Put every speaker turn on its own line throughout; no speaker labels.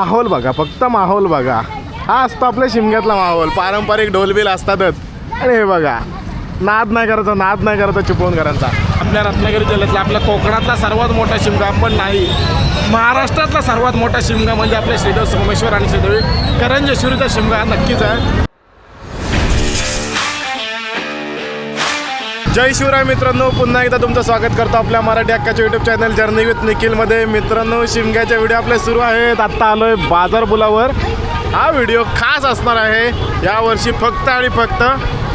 माहोल बघा, फक्त माहोल बघा. हा असतो आपल्या शिमग्यातला माहोल. पारंपरिक ढोलबिल असतातच. आणि हे बघा, नाद नाही करायचा चिपळूणकरांचा. आपल्या रत्नागिरी जिल्ह्यातला, आपल्या कोकणातला सर्वात मोठा शिमगा पण नाही, महाराष्ट्रातला सर्वात मोठा शिमगा म्हणजे आपल्या श्रीदेव सोमेश्वर आणि श्रीदेवी करंजेश्वरीचा शिमगा नक्कीच आहे. जय शिवराय मित्रांनो, पुन्हा एकदा तुमचं स्वागत करतो आपल्या मराठी हक्काच्या यूट्यूब चॅनल जर्नी विथ निखिलमध्ये. मित्रांनो, शिमग्याच्या व्हिडिओ आपले सुरू आहेत. आत्ता आलो आहे बाजारपुलावर. हा व्हिडिओ खास असणार आहे यावर्षी फक्त आणि फक्त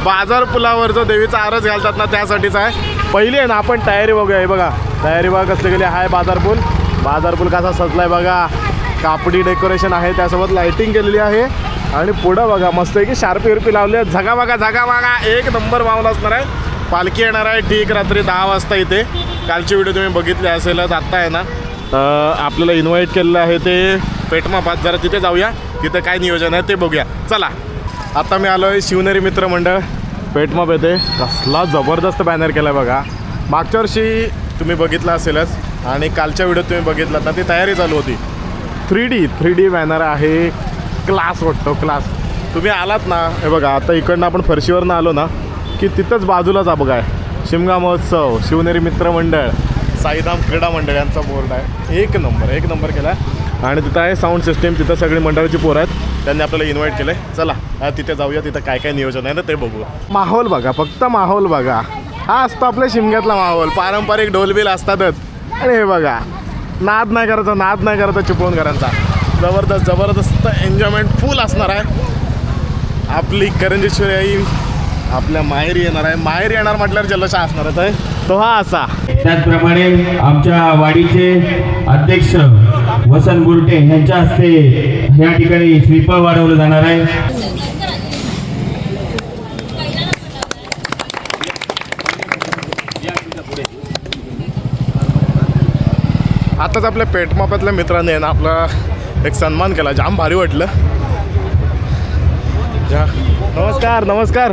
बाजारपुलावर जो देवीचा आरस घालतात ना त्यासाठीच आहे. पहिली आहे ना आपण तयारी बघूया. हे बघा तयारी बघा कसली गेली आहे. बाजारपूल कसा सजलाय बघा. कापडी डेकोरेशन आहे, त्यासोबत लाइटिंग केलेली आहे. आणि पुढं बघा मस्त आहे की शार्पी लावली आहे. झगा बघा एक नंबर मावला असणार आहे. पालखी येणार आहे ठीक रात्री 10 वाजता इथे. कालची व्हिडिओ तुम्ही बघितली असेलच. आत्ता आहे ना आपल्याला इन्व्हाइट केलेलं आहे ते पेठमापात. जरा तिथे जाऊया, तिथं काय नियोजन आहे ते बघूया. चला, आता मी आलो आहे शिवनेरी मित्र मंडळ पेठमाप येते. कसला जबरदस्त बॅनर केला आहे बघा. मागच्या वर्षी तुम्ही बघितलं असेलच आणि कालच्या व्हिडिओत तुम्ही बघितलात ना, ती तयारी चालू होती. 3D बॅनर आहे. क्लास वाटतो, क्लास. तुम्ही आलात ना, हे बघा आता इकडनं आपण फरशीवरनं आलो ना की तिथंच बाजूलाच बघा आहे शिमगा महोत्सव, शिवनेरी मित्र मंडळ, साईधाम क्रीडा मंडळ यांचा बोर्ड आहे. एक नंबर केला आहे. आणि तिथं आहे साऊंड सिस्टीम. तिथं सगळी मंडळाची पोरं आहेत, त्यांनी आपल्याला इन्व्हाइट केलं आहे. चला तिथे जाऊया, तिथं काय नियोजन आहे ना ते बघू. माहोल बघा, फक्त माहोल बघा. हा असतो आपल्या शिमग्यातला माहोल. पारंपरिक ढोलबिल असतातच. आणि हे बघा, नाद नाही करायचा चिपळूणकरांचा. जबरदस्त एन्जॉयमेंट फुल असणार आहे. आपली करंजेश्वरी आई आपल्या माहेरी येणार म्हटल्यावर जल्लोष असणारच आहे तो. हा असा
त्याचप्रमाणे आमच्या वाडीचे अध्यक्ष वसंत गुरटे यांच्या हस्ते या ठिकाणी श्रीफळ वाढवलं जाणार आहे.
आताच आपल्या पेठमापातल्या मित्रांनी आहे ना आपला एक सन्मान केला. जाम भारी वाटलं. नमस्कार.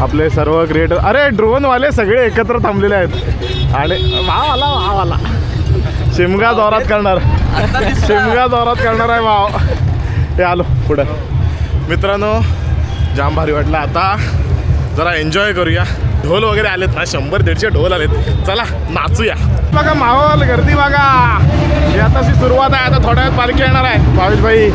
आपले सर्व क्रिएटर, अरे ड्रोनवाले सगळे एकत्र थांबलेले आहेत. आणि वाव शिमगा जोरात करणार आहे वाव. हे आलो पुढं. मित्रांनो, जाम भारी वाटलं. आता जरा एन्जॉय करूया. ढोल वगैरे आलेत ना, 100-150 ढोल आलेत. चला नाचूया. बघा माहोल, गर्दी बघा. ही आताची सुरुवात आहे. आता थोड्या वेळात पालखी येणार आहे. भावेश भाई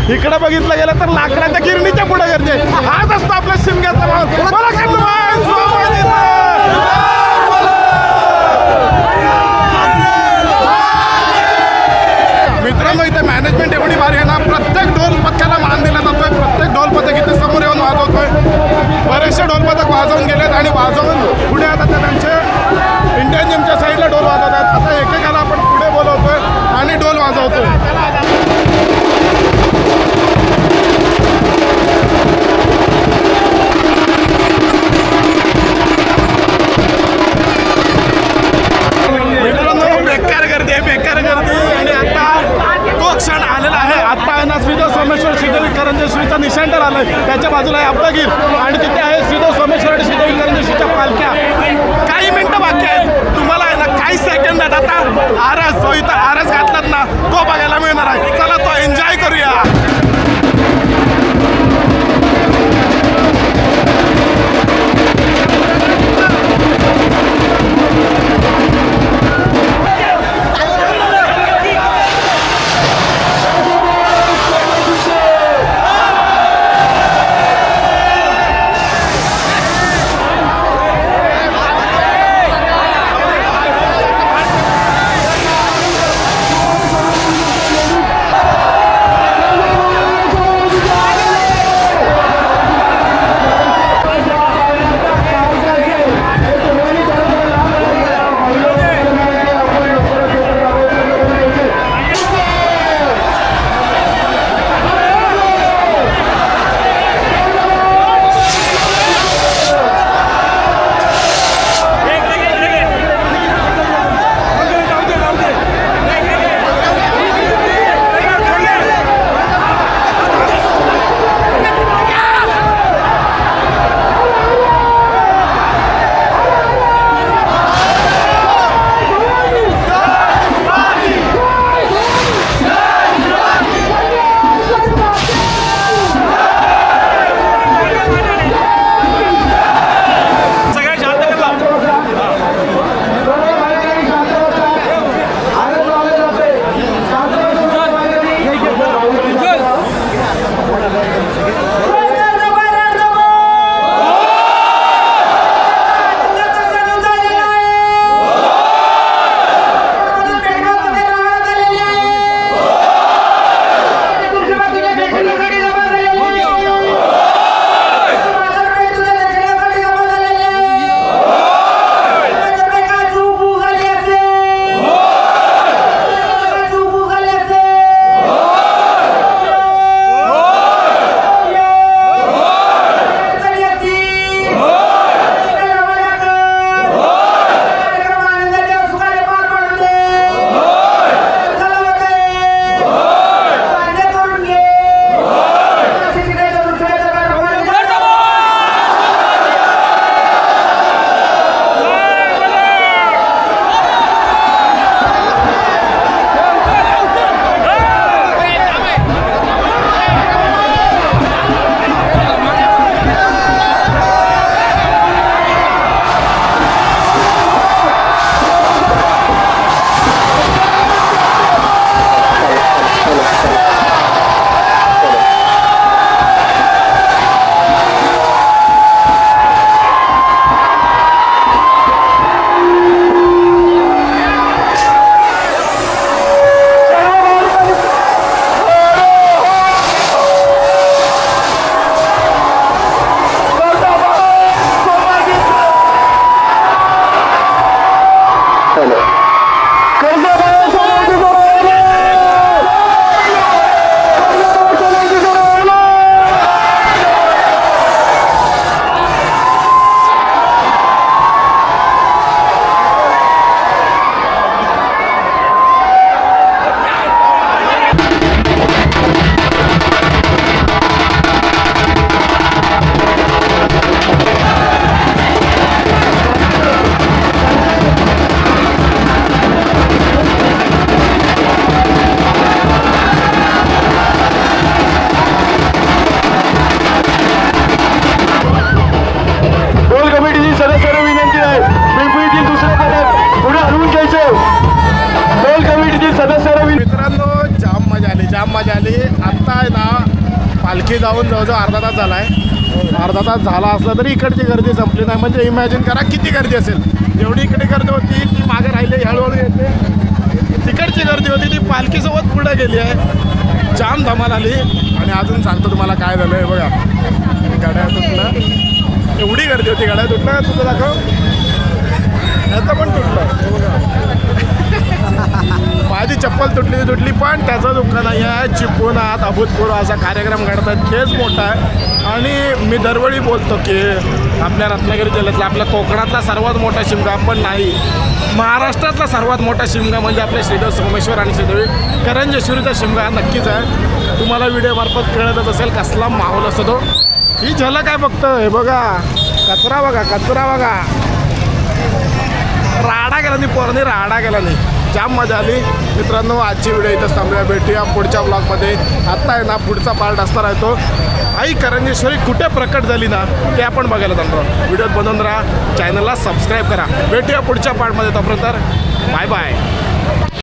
इकडे बघितलं गेलं तर लाकडाच्या गिरणीच्या पुढे गर्दी आहे. हाच असतो आपल्या शिमग्याचा माहोल. मित्रांनो, इथे मॅनेजमेंट एवढी भारी आहे ना. प्रत्येक ढोल पथकाला मान दिला जातोय. प्रत्येक ढोल पथक इथे समोर येऊन वाजवतोय. बरेचसे ढोल पथक वाजवून गेलेत आणि वाजवून पुढे आता त्यांचे इंडियन जिमच्या साईडला ढोल वाजवतात. आता एकेकाला आपण पुढे बोलवतोय आणि ढोल वाजवतोय. बेकार गर्दी. आणि आता तो क्षण आलेला आहे. आता आहे ना श्रीदेव सोमेश्वर श्रीदेवी करंजेश्वरीचा निशांतर आलं आहे. त्याच्या बाजूला आहे अब्दागीर. आली. आत्ता आहे ना पालखी जाऊन जवळजवळ अर्धा तास झाला आहे. अर्धा तास झाला असला तरी इकडची गर्दी संपली नाही. म्हणजे इमॅजिन करा किती गर्दी असेल. जेवढी इकडे गर्दी होती ती मागे राहिली, हळूहळू येते. तिकडची गर्दी होती ती पालखीसोबत पुढे गेली आहे. जाम धमाल आली. आणि अजून सांगतो तुम्हाला काय झालं आहे बघा. गाड्या तुटलं, एवढी गर्दी होती. गाड्या तुटलं, तुझं दाखव. याचं पण तुटलं. माझी चप्पल तुटली पण त्याचं दुःख नाही आहे. चिपळूण आत अभूतपूर्व असा कार्यक्रम घडतात, तेच मोठा आहे. आणि मी दरवेळी बोलतो की आपल्या रत्नागिरी जिल्ह्यातला, आपल्या कोकणातला सर्वात मोठा शिमगा पण नाही, महाराष्ट्रातला सर्वात मोठा शिमगा म्हणजे आपले श्रीदेव सोमेश्वर आणि श्रीदेवी करंजेश्वरीचा शिमगा हा नक्कीच आहे. तुम्हाला व्हिडिओमार्फत कळतच असेल कसला माहोल असतो तो. ही झलक आहे फक्त. हे बघा कचरा बघा, कचरा बघा. राडा गेला नाही, पोरांनी राडा गेला नाही. जाम मजा आली. मित्रांनो आजची व्हिडिओ इथंच थांबूया. भेटूया पुढच्या ब्लॉगमध्ये. आत्ता आहे ना पुढचा पार्ट असणार आहे तो आई करंजेश्वरी कुठे प्रकट झाली ना ते आपण बघायला जाणार. व्हिडिओत बनवून राहा, चॅनलला सबस्क्राईब करा. भेटूया पुढच्या पार्टमध्ये. तोपर्यंत बाय बाय.